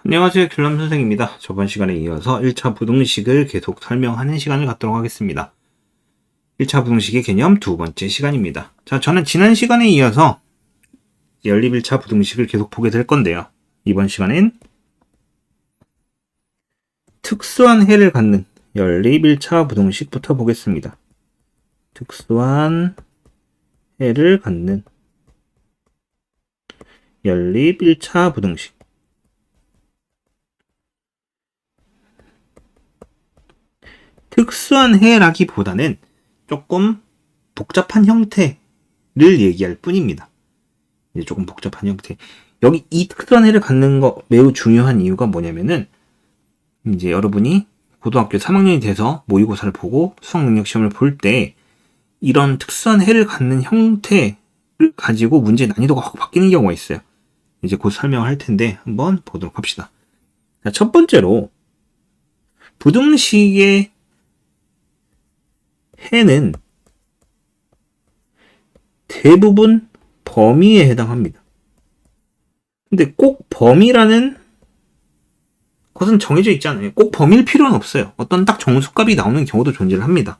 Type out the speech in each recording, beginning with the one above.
안녕하세요. 귤람 선생입니다. 저번 시간에 이어서 1차 부등식을 계속 설명하는 시간을 갖도록 하겠습니다. 1차 부등식의 개념 두 번째 시간입니다. 자, 저는 지난 시간에 이어서 연립 1차 부등식을 계속 보게 될 건데요. 이번 시간엔 특수한 해를 갖는 연립 1차 부등식부터 보겠습니다. 특수한 해를 갖는 연립 1차 부등식. 특수한 해라기보다는 조금 복잡한 형태를 얘기할 뿐입니다. 이제 조금 복잡한 형태. 여기 이 특수한 해를 갖는 거 매우 중요한 이유가 뭐냐면은 이제 여러분이 고등학교 3학년이 돼서 모의고사를 보고 수학능력 시험을 볼 때 이런 특수한 해를 갖는 형태를 가지고 문제의 난이도가 확 바뀌는 경우가 있어요. 이제 곧 설명을 할 텐데 한번 보도록 합시다. 자, 첫 번째로 부등식의 해는 대부분 범위에 해당합니다. 근데 꼭 범위라는 것은 정해져 있지 않아요. 꼭 범위일 필요는 없어요. 어떤 딱 정수값이 나오는 경우도 존재를 합니다.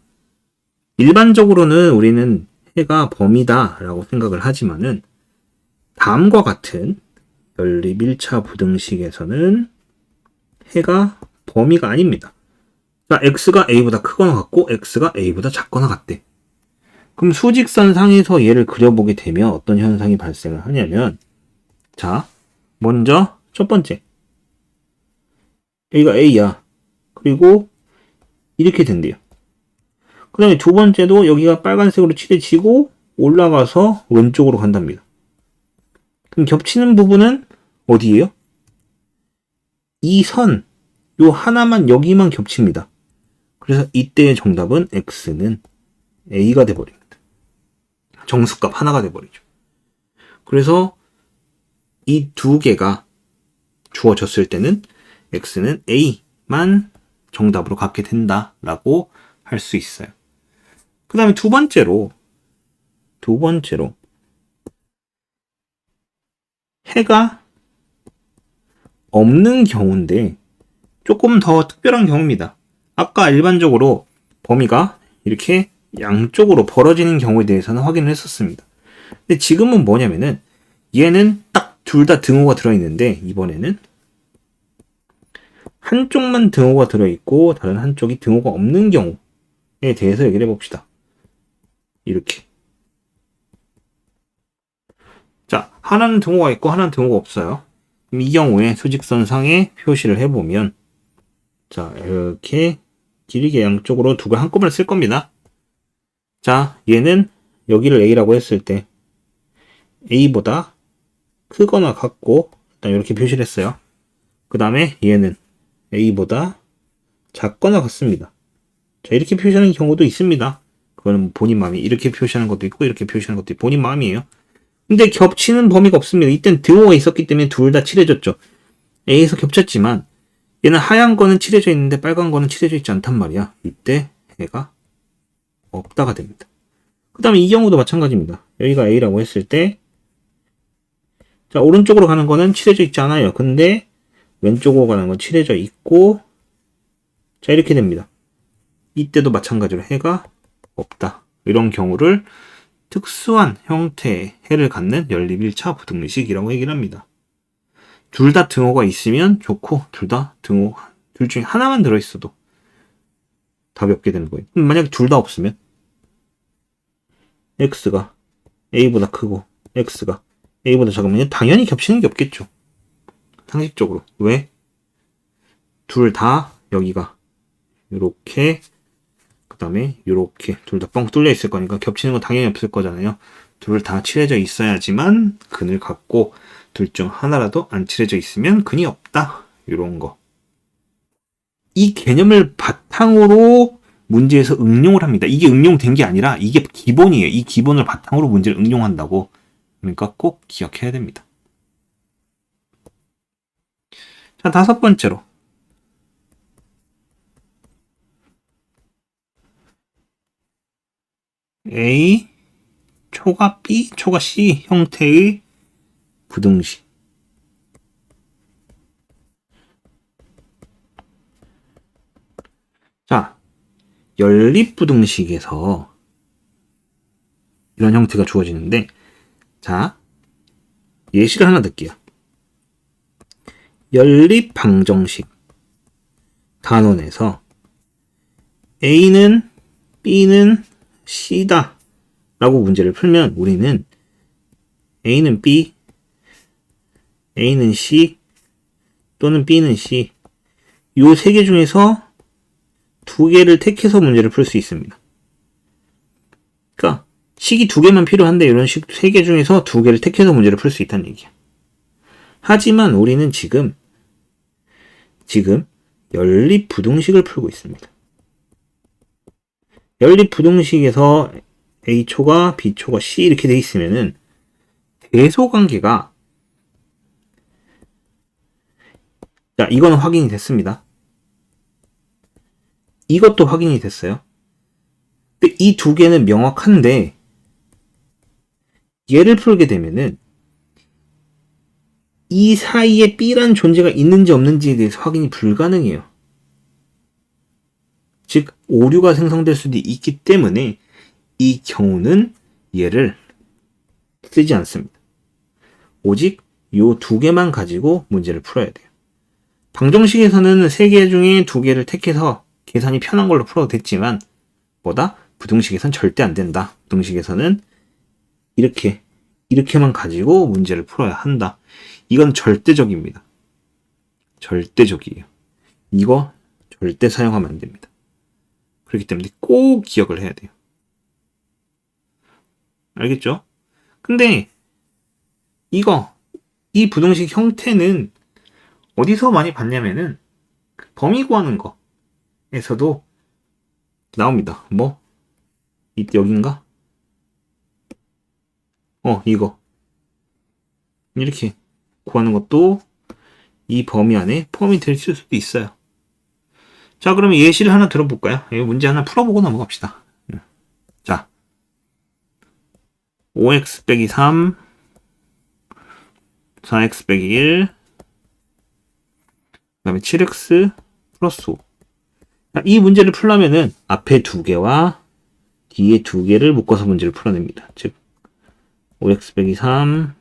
일반적으로는 우리는 해가 범위다라고 생각을 하지만은 다음과 같은 연립 1차 부등식에서는 해가 범위가 아닙니다. 자, x가 a보다 크거나 같고 x가 a보다 작거나 같대. 그럼 수직선 상에서 얘를 그려보게 되면 어떤 현상이 발생을 하냐면, 자, 먼저 첫 번째 여기가 a야. 그리고 이렇게 된대요. 그 다음에 두 번째도 여기가 빨간색으로 칠해지고 올라가서 왼쪽으로 간답니다. 그럼 겹치는 부분은 어디예요? 이 선, 요 하나만 여기만 겹칩니다. 그래서 이때의 정답은 x는 a가 돼버립니다. 정수값 하나가 돼버리죠. 그래서 이 두 개가 주어졌을 때는 x는 a만 정답으로 갖게 된다라고 할 수 있어요. 그 다음에 두 번째로 해가 없는 경우인데 조금 더 특별한 경우입니다. 아까 일반적으로 범위가 이렇게 양쪽으로 벌어지는 경우에 대해서는 확인을 했었습니다. 근데 지금은 뭐냐면은 얘는 딱 둘 다 등호가 들어있는데 이번에는 한쪽만 등호가 들어있고 다른 한쪽이 등호가 없는 경우에 대해서 얘기를 해봅시다. 이렇게. 자, 하나는 등호가 있고 하나는 등호가 없어요. 그럼 이 경우에 수직선상에 표시를 해보면 자, 이렇게 길게 양쪽으로 두 개 한꺼번에 쓸 겁니다. 자, 얘는 여기를 a라고 했을 때 a보다 크거나 같고 일단 이렇게 표시를 했어요. 그 다음에 얘는 a보다 작거나 같습니다. 자, 이렇게 표시하는 경우도 있습니다. 그거는 본인 마음이 이렇게 표시하는 것도 있고 이렇게 표시하는 것도 있고 본인 마음이에요. 근데 겹치는 범위가 없습니다. 이땐 등호가 있었기 때문에 둘 다 칠해졌죠. a에서 겹쳤지만 얘는 하얀 거는 칠해져 있는데 빨간 거는 칠해져 있지 않단 말이야. 이때 해가 없다가 됩니다. 그 다음에 이 경우도 마찬가지입니다. 여기가 a라고 했을 때 자, 오른쪽으로 가는 거는 칠해져 있지 않아요. 근데 왼쪽으로 가는 건 칠해져 있고 자, 이렇게 됩니다. 이때도 마찬가지로 해가 없다. 이런 경우를 특수한 형태의 해를 갖는 연립 1차 부등식이라고 얘기를 합니다. 둘 다 등호가 있으면 좋고 둘 중에 하나만 들어있어도 답이 없게 되는 거예요. 만약에 둘 다 없으면 x가 a보다 크고 x가 a보다 작으면 당연히 겹치는 게 없겠죠. 상식적으로. 왜? 둘 다 여기가 요렇게 그 다음에 요렇게 둘 다 뻥 뚫려 있을 거니까 겹치는 건 당연히 없을 거잖아요. 둘 다 칠해져 있어야지만 근을 갖고 둘 중 하나라도 안 칠해져 있으면 근이 없다. 이런 거. 이 개념을 바탕으로 문제에서 응용을 합니다. 이게 응용된 게 아니라 이게 기본이에요. 이 기본을 바탕으로 문제를 응용한다고. 그러니까 꼭 기억해야 됩니다. 자, 다섯 번째로. A, 초가 B, 초가 C 형태의 부등식. 연립부등식에서 이런 형태가 주어지는데, 자, 예시를 하나 들게요. 연립방정식 단원에서 A는 B는 C다 라고 문제를 풀면 우리는 A는 B, A는 C 또는 B는 C 요 세 개 중에서 두 개를 택해서 문제를 풀 수 있습니다. 그러니까 식이 두 개만 필요한데 이런 식 세 개 중에서 두 개를 택해서 문제를 풀 수 있다는 얘기야. 하지만 우리는 지금 연립부등식을 풀고 있습니다. 연립부등식에서 A초가 B초가 C 이렇게 돼 있으면은 대소관계가, 자, 이거는 확인이 됐습니다. 이것도 확인이 됐어요. 근데 이 두 개는 명확한데 얘를 풀게 되면은 이 사이에 B란 존재가 있는지 없는지에 대해서 확인이 불가능해요. 즉 오류가 생성될 수도 있기 때문에 이 경우는 얘를 쓰지 않습니다. 오직 요 두 개만 가지고 문제를 풀어야 돼요. 방정식에서는 세 개 중에 두 개를 택해서 계산이 편한 걸로 풀어도 됐지만 부등식에선 절대 안 된다. 부등식에서는 이렇게만 가지고 문제를 풀어야 한다. 이건 절대적입니다. 절대적이에요. 이거 절대 사용하면 안 됩니다. 그렇기 때문에 꼭 기억을 해야 돼요. 알겠죠? 근데 이 부등식 형태는 어디서 많이 봤냐면은 범위 구하는 거에서도 나옵니다. 뭐? 여긴가? 이거. 이렇게 구하는 것도 이 범위 안에 포함이 될 수도 있어요. 자, 그러면 예시를 하나 들어볼까요? 이 문제 하나 풀어보고 넘어갑시다. 자, 5x 빼기 3, 4x 빼기 1, 그 다음에 7x 플러스 5. 자, 이 문제를 풀려면은 앞에 두 개와 뒤에 두 개를 묶어서 문제를 풀어냅니다. 즉, 5x 빼기 3,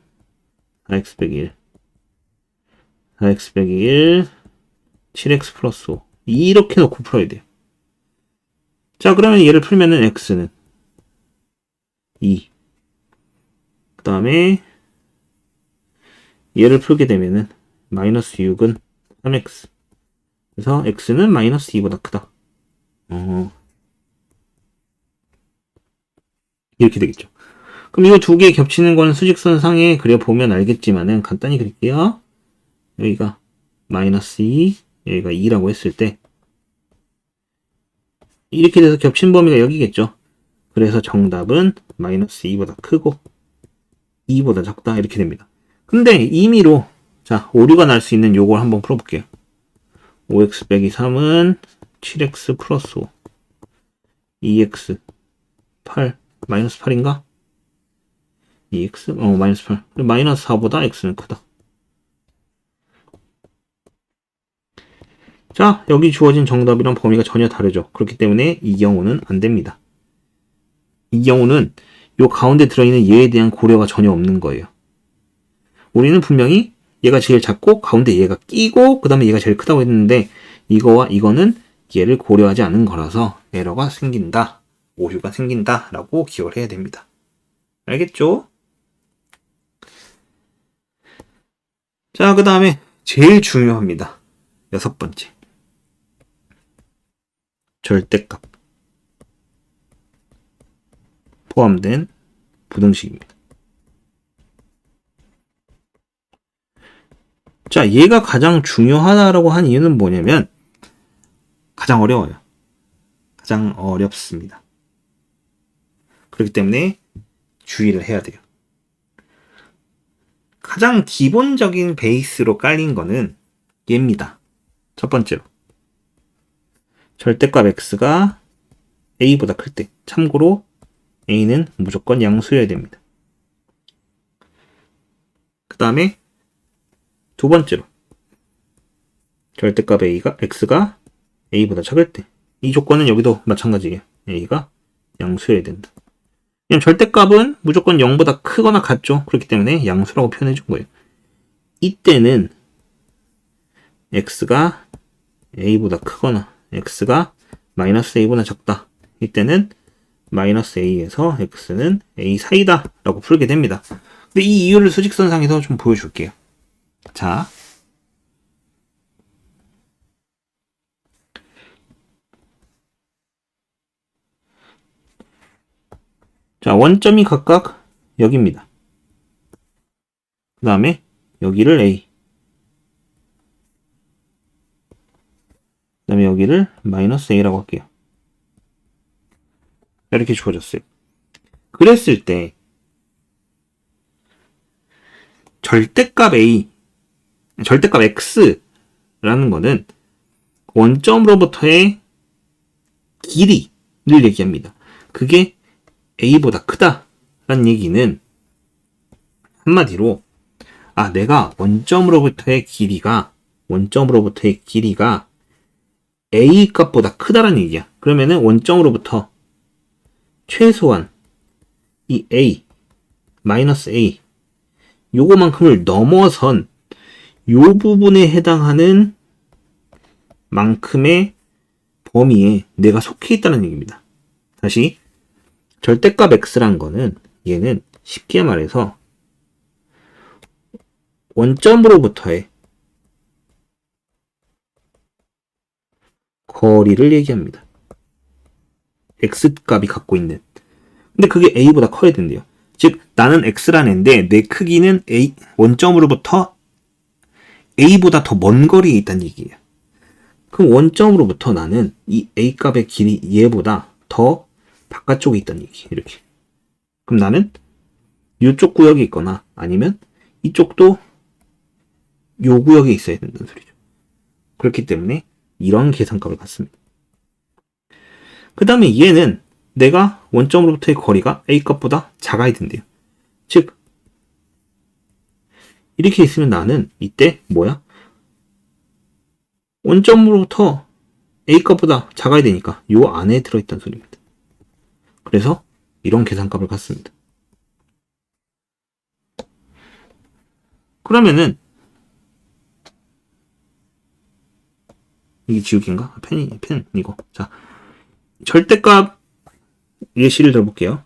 4x 빼기 1, 4x 빼기 1, 7x 플러스 5. 이렇게 놓고 풀어야 돼요. 자, 그러면 얘를 풀면은 x는 2. 그 다음에 얘를 풀게 되면은 마이너스 6은 3x. 그래서 x는 마이너스 2보다 크다. 이렇게 되겠죠. 그럼 이거 두 개 겹치는 건 수직선상에 그려보면 알겠지만은 간단히 그릴게요. 여기가 마이너스 2, 여기가 2라고 했을 때 이렇게 돼서 겹친 범위가 여기겠죠. 그래서 정답은 마이너스 2보다 크고 2보다 작다 이렇게 됩니다. 근데 임의로 자 오류가 날 수 있는 요걸 한번 풀어볼게요. 5x 빼기 3은 7x 플러스 5 2x 8 마이너스 8인가? 2x? 마이너스 8 마이너스 4보다 x는 크다. 자, 여기 주어진 정답이랑 범위가 전혀 다르죠. 그렇기 때문에 이 경우는 안 됩니다. 이 경우는 요 가운데 들어있는 얘에 대한 고려가 전혀 없는 거예요. 우리는 분명히 얘가 제일 작고 가운데 얘가 끼고 그 다음에 얘가 제일 크다고 했는데 이거와 이거는 얘를 고려하지 않은 거라서 에러가 생긴다. 오류가 생긴다. 라고 기억을 해야 됩니다. 알겠죠? 자, 그 다음에 제일 중요합니다. 6번째. 절대값 포함된 부등식입니다. 자, 얘가 가장 중요하다라고 한 이유는 뭐냐면 가장 어려워요. 가장 어렵습니다. 그렇기 때문에 주의를 해야 돼요. 가장 기본적인 베이스로 깔린 거는 얘입니다. 첫 번째로 절대값 x가 a보다 클 때, 참고로 a는 무조건 양수여야 됩니다. 그 다음에 두 번째로 절대값 x가 a보다 작을 때, 이 조건은 여기도 마찬가지예요. a가 양수여야 된다. 그냥 절대값은 무조건 0보다 크거나 같죠. 그렇기 때문에 양수라고 표현해 준 거예요. 이때는 x가 a보다 크거나 x가 마이너스 a보다 적다. 이때는 마이너스 a에서 x는 a 사이다 라고 풀게 됩니다. 근데 이 이유를 수직선상에서 좀 보여줄게요. 자, 원점이 각각 여기입니다. 그 다음에 여기를 a, 그 다음에 여기를 마이너스 a라고 할게요. 이렇게 주어졌어요. 그랬을 때 절대값 a, 절대값 x라는 거는 원점으로부터의 길이를 얘기합니다. 그게 a보다 크다라는 얘기는 한마디로 내가 원점으로부터의 길이가 a 값보다 크다라는 얘기야. 그러면은 원점으로부터 최소한 이 a, 마이너스 a 요거만큼을 넘어선 요 부분에 해당하는 만큼의 범위에 내가 속해 있다는 얘기입니다. 다시 절대값 x란 거는 얘는 쉽게 말해서 원점으로부터의 거리를 얘기합니다. x값이 갖고 있는. 근데 그게 a보다 커야 된대요. 즉 나는 x라는 애인데 내 크기는 a, 원점으로부터 a보다 더 먼 거리에 있다는 얘기예요. 그럼 원점으로부터 나는 이 a 값의 길이 얘보다 더 바깥쪽에 있다는 얘기. 이렇게. 그럼 나는 이쪽 구역에 있거나 아니면 이쪽도 요 구역에 있어야 된다는 소리죠. 그렇기 때문에 이런 계산값을 갖습니다. 그 다음에 얘는 내가 원점으로부터의 거리가 a 값보다 작아야 된대요. 즉 이렇게 있으면 나는 이때 뭐야? 원점으로부터 a 값보다 작아야 되니까 요 안에 들어있다는 소리입니다. 그래서 이런 계산값을 갖습니다. 그러면은 이게 지우개인가? 펜 이거. 자, 절대값 예시를 들어볼게요.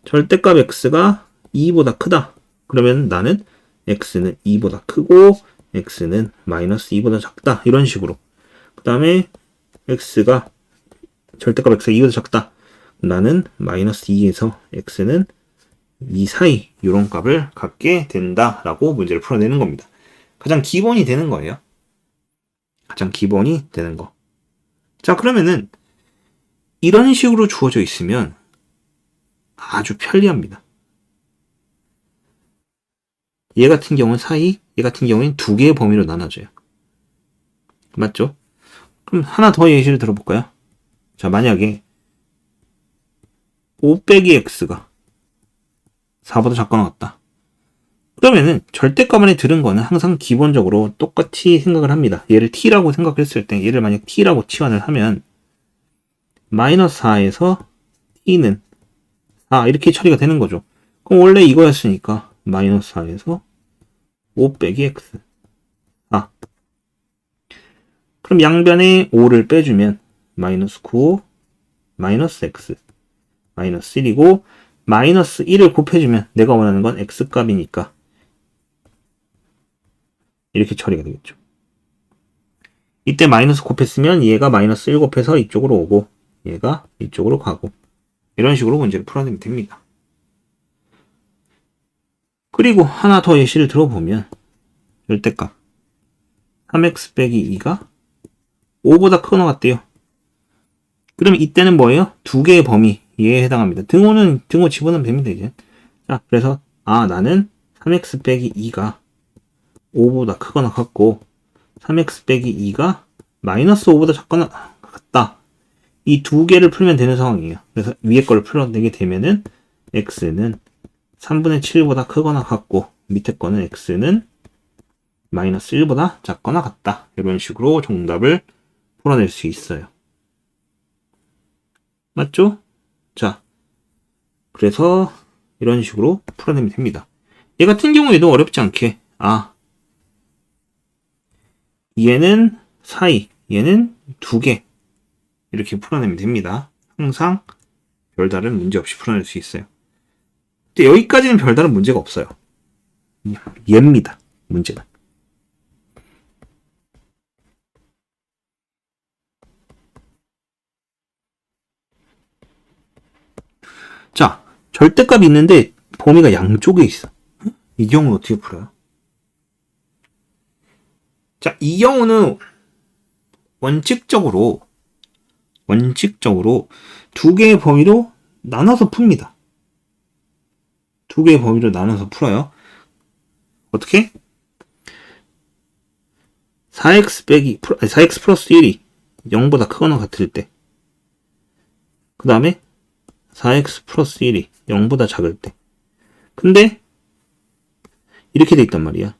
절대값 x가 2보다 크다. 그러면 나는 x는 2보다 크고 x는 마이너스 2보다 작다. 이런 식으로. 그 다음에 x가 절대값 x가 2보다 작다. 나는 마이너스 2에서 x는 2 사이 이런 값을 갖게 된다라고 문제를 풀어내는 겁니다. 가장 기본이 되는 거예요. 가장 기본이 되는 거. 자, 그러면은 이런 식으로 주어져 있으면 아주 편리합니다. 얘 같은 경우는 사이, 얘 같은 경우는 두 개의 범위로 나눠져요. 맞죠? 그럼 하나 더 예시를 들어볼까요? 자, 만약에 5 빼기 x가 4보다 작거나 같다. 그러면은 절대값 안에 들은 거는 항상 기본적으로 똑같이 생각을 합니다. 얘를 t라고 생각했을 때 얘를 만약 t라고 치환을 하면 마이너스 4에서 t는 4 이렇게 처리가 되는 거죠. 그럼 원래 이거였으니까 마이너스 4에서 5 빼기 x 4. 그럼 양변에 5를 빼주면 마이너스 9 마이너스 x 마이너스 1이고 마이너스 1을 곱해주면 내가 원하는 건 x값이니까 이렇게 처리가 되겠죠. 이때 마이너스 곱했으면 얘가 마이너스 1 곱해서 이쪽으로 오고 얘가 이쪽으로 가고 이런 식으로 문제를 풀어내면 됩니다. 그리고 하나 더 예시를 들어보면 절대값 3x 빼기 2가 5보다 크거나 같대요. 그럼 이때는 뭐예요? 두 개의 범위에 해당합니다. 등호 집어넣으면 됩니다, 이제. 자, 그래서 나는 3x 빼기 2가 5보다 크거나 같고 3x 빼기 2가 마이너스 5보다 작거나 같다. 이 두 개를 풀면 되는 상황이에요. 그래서 위에 거를 풀어내게 되면은 x는 3분의 7보다 크거나 같고 밑에 거는 x는 마이너스 1보다 작거나 같다. 이런 식으로 정답을 풀어낼 수 있어요. 맞죠? 자, 그래서 이런 식으로 풀어내면 됩니다. 얘 같은 경우에도 어렵지 않게 얘는 사이, 얘는 2개 이렇게 풀어내면 됩니다. 항상 별다른 문제 없이 풀어낼 수 있어요. 근데 여기까지는 별다른 문제가 없어요. 얘입니다. 문제는. 자, 절대값이 있는데 범위가 양쪽에 있어. 이 경우는 어떻게 풀어요? 자, 이 경우는 원칙적으로 2개의 범위로 나눠서 풉니다. 2개의 범위로 나눠서 풀어요. 어떻게? 4x 플러스 1이 0보다 크거나 같을 때. 그 다음에 4x 플러스 1이 0보다 작을 때. 근데 이렇게 돼 있단 말이야.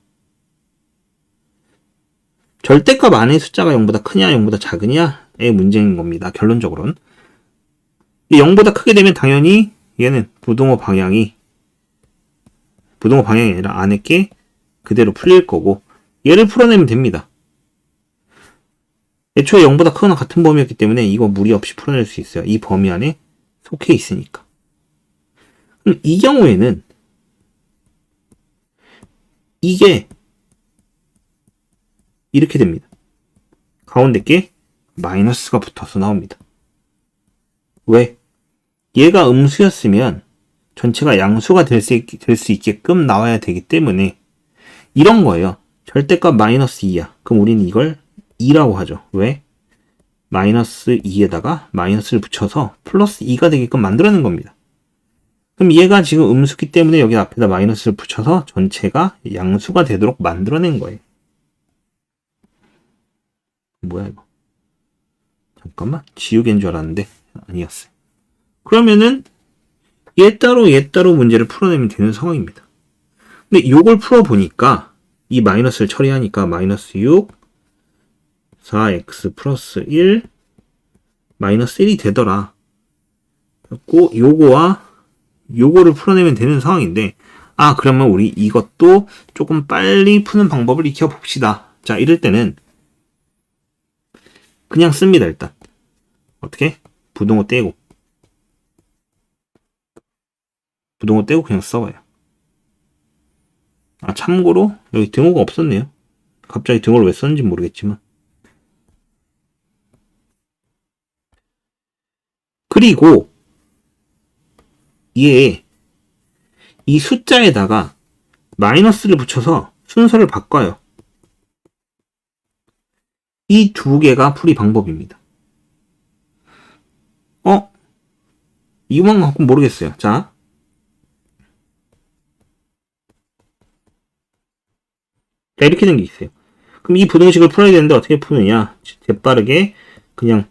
절대값 안에 숫자가 0보다 크냐 0보다 작으냐의 문제인 겁니다. 결론적으로는. 0보다 크게 되면 당연히 얘는 부동호 방향이 아니라 안에 게 그대로 풀릴 거고 얘를 풀어내면 됩니다. 애초에 0보다 크거나 같은 범위였기 때문에 이거 무리 없이 풀어낼 수 있어요. 이 범위 안에 속해 있으니까. 그럼 이 경우에는 이게 이렇게 됩니다. 가운데 게 마이너스가 붙어서 나옵니다. 왜? 얘가 음수였으면 전체가 양수가 될 수 있게끔 나와야 되기 때문에 이런 거예요. 절대값 마이너스 2야. 그럼 우리는 이걸 2라고 하죠. 왜? 마이너스 2에다가 마이너스를 붙여서 플러스 2가 되게끔 만들어낸 겁니다. 그럼 얘가 지금 음수기 때문에 여기 앞에다 마이너스를 붙여서 전체가 양수가 되도록 만들어낸 거예요. 뭐야 이거? 잠깐만, 지우개인 줄 알았는데 아니었어요. 그러면은 얘 따로 문제를 풀어내면 되는 상황입니다. 근데 이걸 풀어보니까 이 마이너스를 처리하니까 마이너스 6 4x 플러스 1 마이너스 1이 되더라. 그리고 요거와 요거를 풀어내면 되는 상황인데 그러면 우리 이것도 조금 빨리 푸는 방법을 익혀봅시다. 자, 이럴 때는 그냥 씁니다. 일단 어떻게? 부동호 떼고 그냥 써봐요. 참고로 여기 등호가 없었네요. 갑자기 등호를 왜 썼는지 모르겠지만. 그리고 이 숫자에다가 마이너스를 붙여서 순서를 바꿔요. 이 2개가 풀이 방법입니다. 이것만 갖고 모르겠어요. 자, 이렇게 된 게 있어요. 그럼 이 부등식을 풀어야 되는데 어떻게 푸느냐? 재빠르게 그냥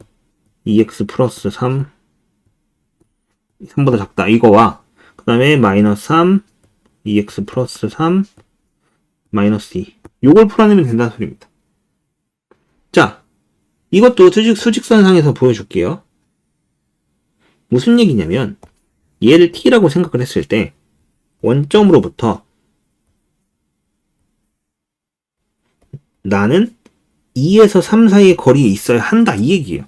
2x 플러스 3보다 작다 이거와 그 다음에 마이너스 3 2x 플러스 3 마이너스 2 요걸 풀어내면 된다는 소리입니다. 자, 이것도 수직선상에서 보여줄게요. 무슨 얘기냐면 얘를 t라고 생각을 했을 때 원점으로부터 나는 2에서 3 사이의 거리에 있어야 한다 이 얘기예요.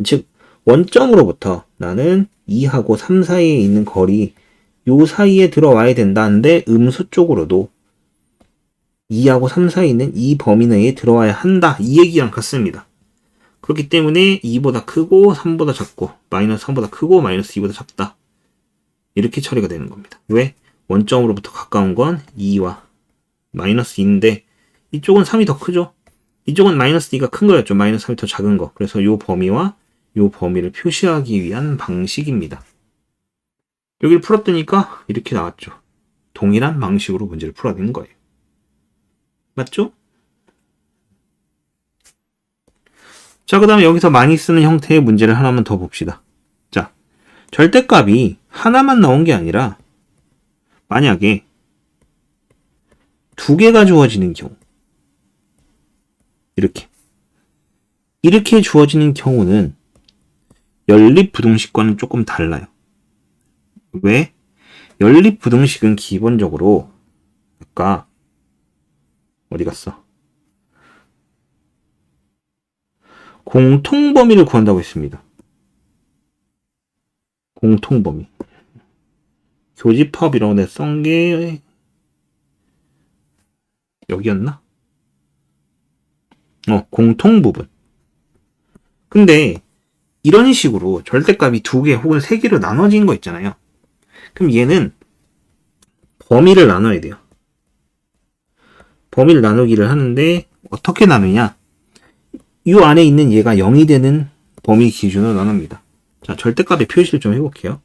즉 원점으로부터 나는 2하고 3 사이에 있는 거리 요 사이에 들어와야 된다는데 음수 쪽으로도 2하고 3 사이에 있는 이 범위 내에 들어와야 한다 이 얘기랑 같습니다. 그렇기 때문에 2보다 크고 3보다 작고 마이너스 3보다 크고 마이너스 2보다 작다 이렇게 처리가 되는 겁니다. 왜? 원점으로부터 가까운 건 2와 마이너스 2인데 이쪽은 3이 더 크죠? 이쪽은 마이너스 2가 큰 거였죠. 마이너스 3이 더 작은 거. 그래서 요 범위와 요 범위를 표시하기 위한 방식입니다. 여기를 풀었더니까 이렇게 나왔죠. 동일한 방식으로 문제를 풀어낸 거예요. 맞죠? 자, 그 다음에 여기서 많이 쓰는 형태의 문제를 하나만 더 봅시다. 자, 절대값이 하나만 나온 게 아니라 만약에 2개가 주어지는 경우 이렇게 주어지는 경우는 연립부등식과는 조금 달라요. 왜? 연립부등식은 기본적으로 아까 어디 갔어? 공통범위를 구한다고 했습니다. 공통범위. 교집합이라고 내가 쓴 게 여기였나? 공통부분. 근데 이런 식으로 절대값이 2개 혹은 3개로 나눠진 거 있잖아요. 그럼 얘는 범위를 나눠야 돼요. 범위를 나누기를 하는데 어떻게 나누냐? 이 안에 있는 얘가 0이 되는 범위 기준으로 나눕니다. 자, 절대값의 표시를 좀 해볼게요.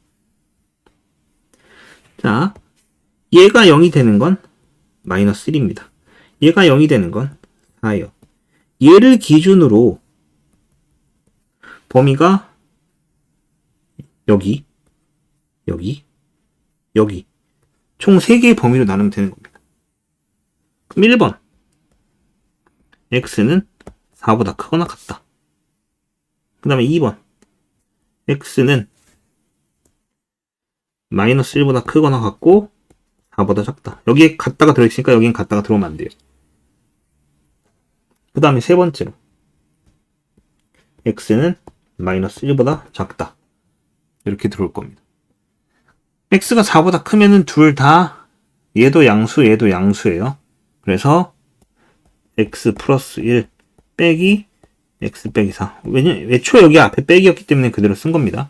자, 얘가 0이 되는 건 마이너스 1입니다. 얘가 0이 되는 건 4예요. 얘를 기준으로 범위가 여기, 여기, 여기 총 3개의 범위로 나누면 되는 겁니다. 그럼 1번 x는 4보다 크거나 같다. 그 다음에 2번 x는 마이너스 1보다 크거나 같고 4보다 작다. 여기에 같다가 들어있으니까 여기엔 같다가 들어오면 안 돼요. 그 다음에 세 번째로 x는 마이너스 1보다 작다. 이렇게 들어올 겁니다. x가 4보다 크면은 둘 다 얘도 양수 얘도 양수예요. 그래서 x 플러스 1 빼기 x 빼기 4. 애초에 여기 앞에 빼기였기 때문에 그대로 쓴 겁니다.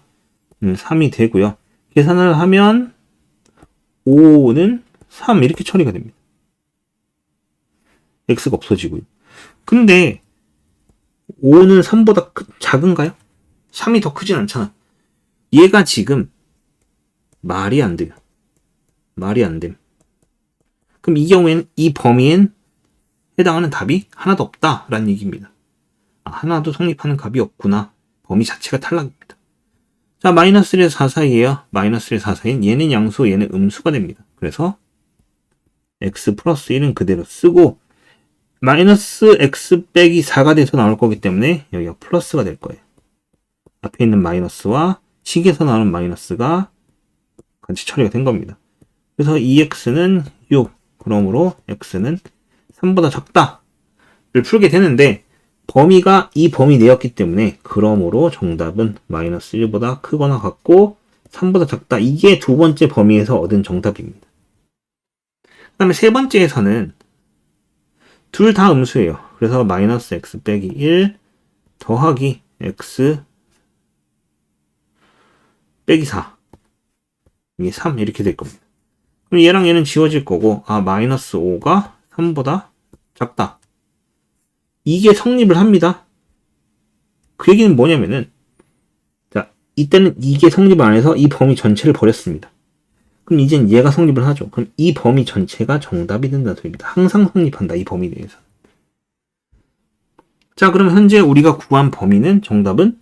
3이 되고요. 계산을 하면 5는 3 이렇게 처리가 됩니다. x가 없어지고요. 근데 5는 3보다 작은가요? 3이 더 크진 않잖아. 얘가 지금 말이 안 돼요. 말이 안 됨. 그럼 이 경우에는 이 범위엔 해당하는 답이 하나도 없다라는 얘기입니다. 하나도 성립하는 값이 없구나. 범위 자체가 탈락입니다. 자, 마이너스 1에서 4 사이에요. 마이너스 1에서 4 사이엔 얘는 양수, 얘는 음수가 됩니다. 그래서 x 플러스 1은 그대로 쓰고 마이너스 x 빼기 4가 돼서 나올 거기 때문에 여기가 플러스가 될 거예요. 앞에 있는 마이너스와 식에서 나오는 마이너스가 같이 처리가 된 겁니다. 그래서 2x는 6, 그러므로 x는 3보다 작다를 풀게 되는데 범위가 이 범위 내였기 때문에 그러므로 정답은 마이너스 1보다 크거나 같고 3보다 작다. 이게 두 번째 범위에서 얻은 정답입니다. 그 다음에 세 번째에서는 둘 다 음수예요. 그래서 마이너스 x 빼기 1 더하기 x 빼기 4 이게 3 이렇게 될 겁니다. 그럼 얘랑 얘는 지워질 거고 마이너스 5가 3보다 작다. 이게 성립을 합니다. 그 얘기는 뭐냐면은 자, 이때는 이게 성립을 안 해서 이 범위 전체를 버렸습니다. 그럼 이젠 얘가 성립을 하죠. 그럼 이 범위 전체가 정답이 된다는 소리입니다. 항상 성립한다. 이 범위 내에서. 자, 그럼 현재 우리가 구한 범위는 정답은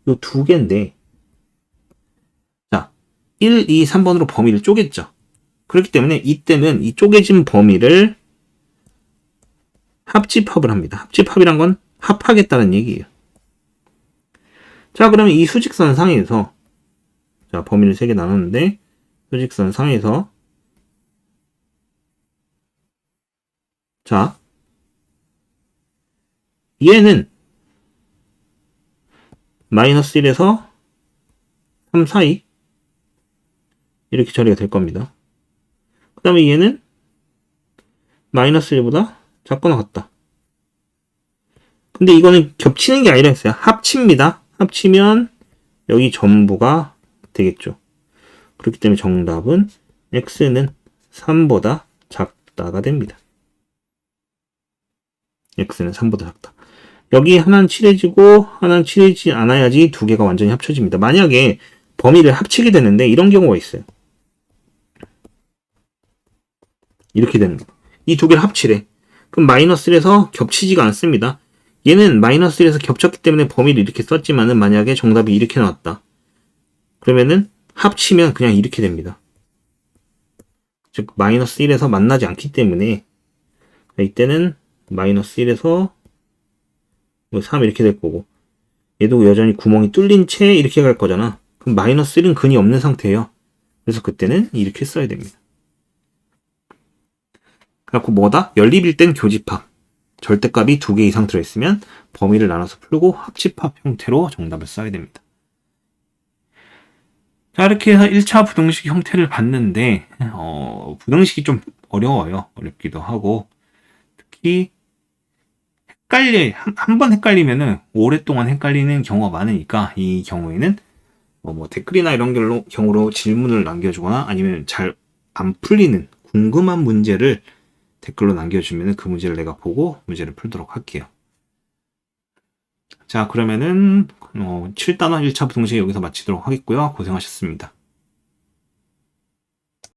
요 두 개인데 자, 1, 2, 3번으로 범위를 쪼갰죠. 그렇기 때문에 이때는 이 쪼개진 범위를 합집합을 합니다. 합집합이란 건 합하겠다는 얘기예요. 자, 그러면 이 수직선 상에서 자, 범위를 3개 나눴는데 수직선 상에서 자, 얘는 마이너스 1에서 3 사이 이렇게 처리가 될 겁니다. 그 다음에 얘는 마이너스 1보다 작거나 같다. 근데 이거는 겹치는 게 아니라 했어요. 합칩니다. 합치면 여기 전부가 되겠죠. 그렇기 때문에 정답은 x는 3보다 작다가 됩니다. x는 3보다 작다. 여기 하나는 칠해지고 하나는 칠해지지 않아야지 두 개가 완전히 합쳐집니다. 만약에 범위를 합치게 되는데 이런 경우가 있어요. 이렇게 되는 거. 이 두 개를 합치래. 그럼 마이너스 1에서 겹치지가 않습니다. 얘는 마이너스 1에서 겹쳤기 때문에 범위를 이렇게 썼지만은 만약에 정답이 이렇게 나왔다. 그러면은 합치면 그냥 이렇게 됩니다. 즉 마이너스 1에서 만나지 않기 때문에 이때는 마이너스 1에서 3 이렇게 될 거고 얘도 여전히 구멍이 뚫린 채 이렇게 갈 거잖아. 그럼 마이너스 1은 근이 없는 상태예요. 그래서 그때는 이렇게 써야 됩니다. 그래갖고 뭐다? 연립일 땐 교집합. 절대값이 2개 이상 들어있으면 범위를 나눠서 풀고 합집합 형태로 정답을 써야 됩니다. 자, 이렇게 해서 1차 부등식 형태를 봤는데 부등식이 좀 어려워요. 어렵기도 하고 특히 한 번 헷갈리면은 오랫동안 헷갈리는 경우가 많으니까 이 경우에는 뭐 댓글이나 이런 경우로 질문을 남겨주거나 아니면 잘 안 풀리는 궁금한 문제를 댓글로 남겨주면 그 문제를 내가 보고 문제를 풀도록 할게요. 자, 그러면은 7단원 1차 부등식 여기서 마치도록 하겠고요. 고생하셨습니다.